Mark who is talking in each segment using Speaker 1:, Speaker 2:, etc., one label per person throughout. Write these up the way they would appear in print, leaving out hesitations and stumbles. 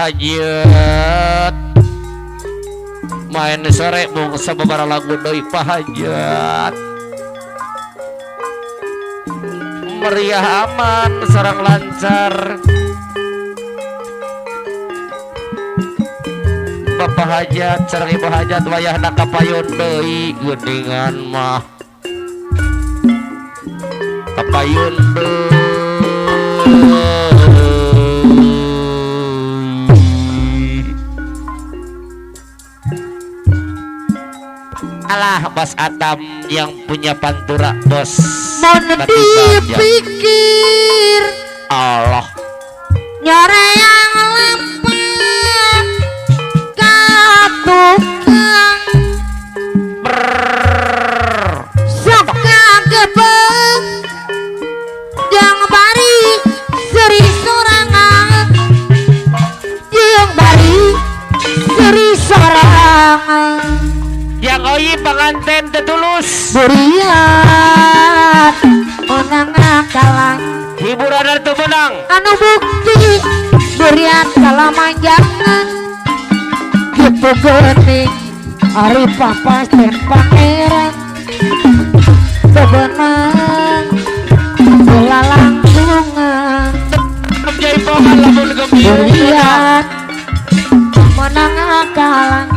Speaker 1: Hajat main sore mung sababaraha lagu deui pahajat meriah aman sareng lancar Bapak hajat sareng Ibu hajat wayahna kapayun deui geuningan mah kapayun deui alah Bos Atam yang punya pantura bos
Speaker 2: mau dipikir
Speaker 1: Allah
Speaker 2: nyore yang lempat katukang sok kagebeng yang bari seri sorangan yang bari seri sorangan
Speaker 1: yang oyi pengantin tetulus
Speaker 2: buriat menang kalah
Speaker 1: hiburan itu menang
Speaker 2: anu bukti buriat kalah manjangan gitu geuning ari papas dan pangeran bebenang bola langsungan
Speaker 1: jaipongan lamun gembira
Speaker 2: buriat menang kalah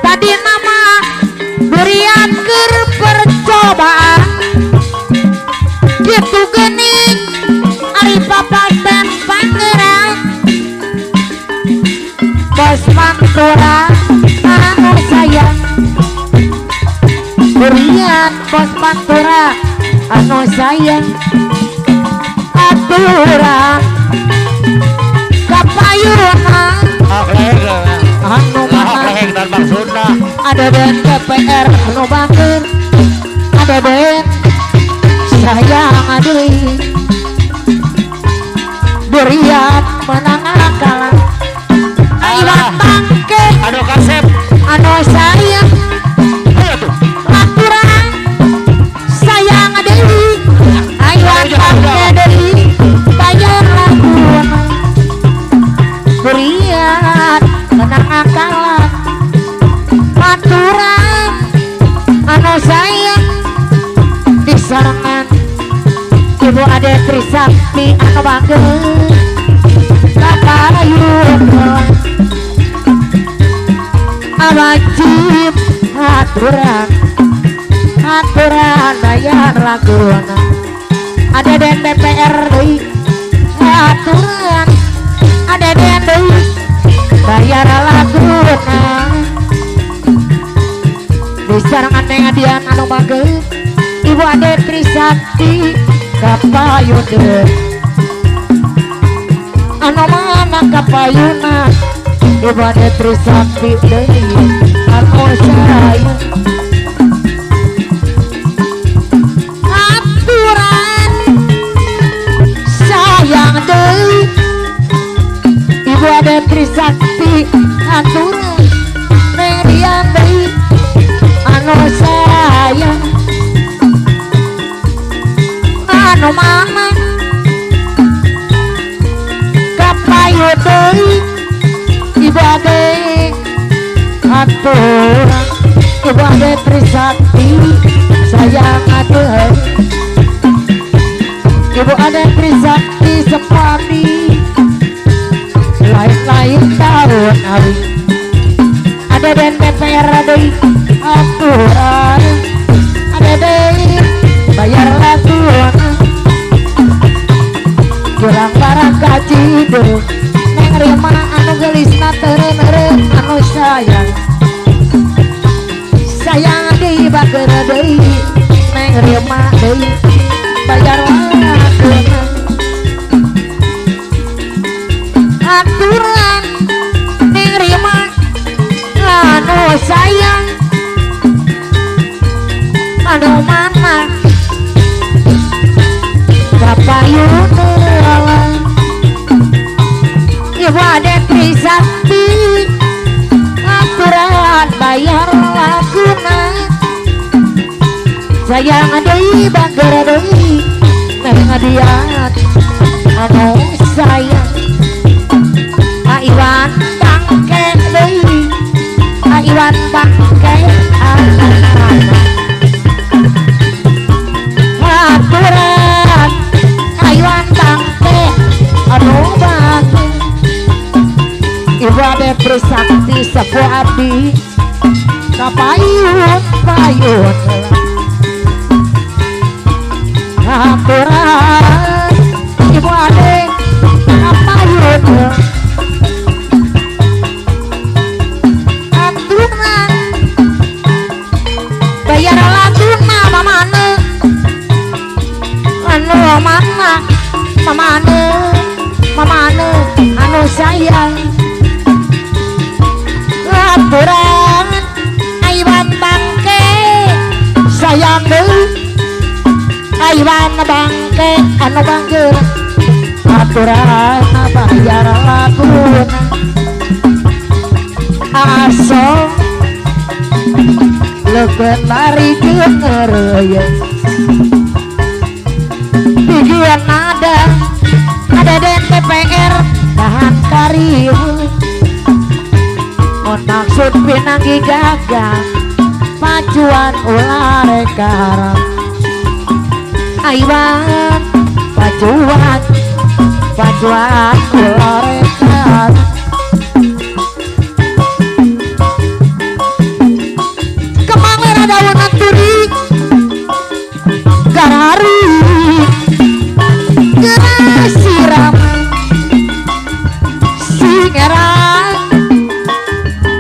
Speaker 2: tadi nama berian ker percobaan gitu gening ari papas dan pangeran Bos Mantura anu sayang berian Bos Mantura anu sayang aturan kapayunan anu
Speaker 1: dan Bang Sunda
Speaker 2: ada dan KPR anu bangker ada dan sayang adui beriat menang kalah ayat tangke
Speaker 1: anu kasep
Speaker 2: anu sayang
Speaker 1: ayo tuh
Speaker 2: aturan sayang adui ayat tangke adui bayar lagun beriat menang kalah aturan anu sayang disarangan Ibu Ade Trisakti anu bageus kapayun wajib aturan bayar laguna ada dan DPR deui aturan ada dan deui bayar laguna disarangan Neng Adian anu bageus Ibu Ade Trisakti kapayun anu mana kapayuna Ibu Ade Trisakti deui anu sayang aturan sayang deui Ibu Ade Trisakti aturan Neng Dian deui anu sayang anu mana kapayun deui Ibu Ade aturan Ibu Ade Trisakti sayang adeui Ibu Ade Trisakti sepati lain-lain tahun hari ada dan DPR deui aturan ada deui bayar lagun kurang barang gaji deui Neng Rima anu gelisna teureun anu sayang deui bageun deui Neng Rima deui bayar lagun aturan Neng Rima anu sayang anu mana kapayun Ibu Ade Trisakti sayang deui bager deui neng diat anu sayang Iwan bangke deui Iwan bangke aturan Iwan bangke anu bagus Iwa Trisakti sepuh abdi kapayun payun aturan Ibu ade kapayun aturan bayar laguna mamane anu mana mamane anu sayang aturan Iwan bangke sayang deui Iwan bangke anu bangjeur aturan bayar laguna aso leukeun lari geungeureuy pigian ada DPR bahan karim maksud pinanggi gagal pacuan ular karang Iwan pacuan ular karang kemangir daun turi garari siram singerang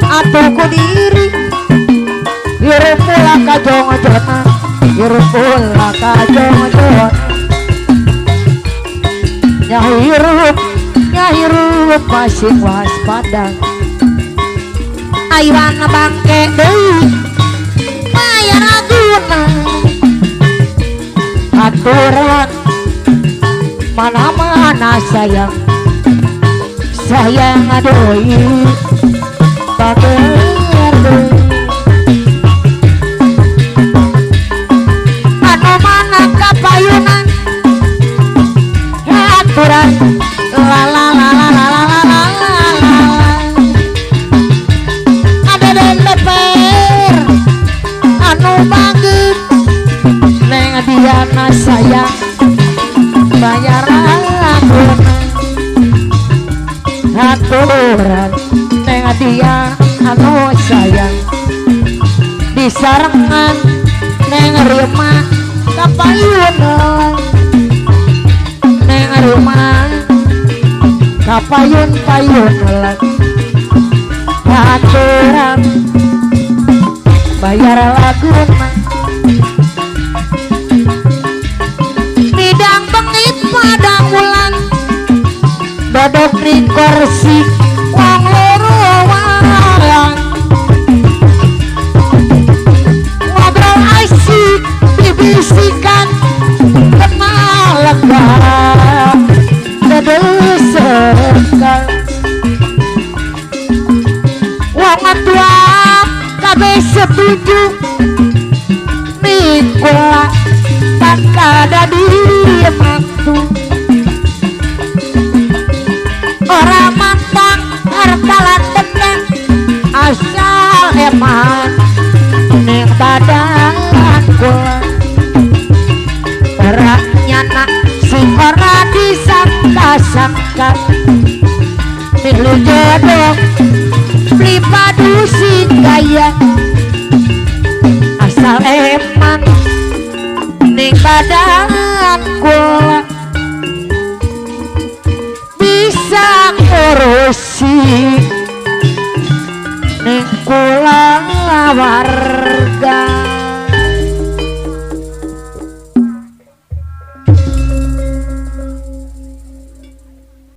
Speaker 2: atuku diri hirup pula kajong-jona hirup pula kajong-jona nyahirup masih waspada Iwan bangke deui bayar laguna aturan mana-mana sayang deui bager deui anu mana kapayunan aturan la la la la la la la la ada DPR anu bagus neng diana sayang bayar laguna aturan neng dia anu sayang disarengan neng rumah kapayun neng rumah kapayun aturan bayar laguna bidang bengit padang bulan dodok di kursi wong loro warang ngobrol asik dibisikan kenal lega dedesekan wong tua kabeh setuju mikula tak ada di mantu orang mantang hartalan tenang asal eman ning badan kula orangnya si ora disangka-sangka milu jodoh beli padu si gaya asal eman ning badan kula bisa ngurusi ning kula warga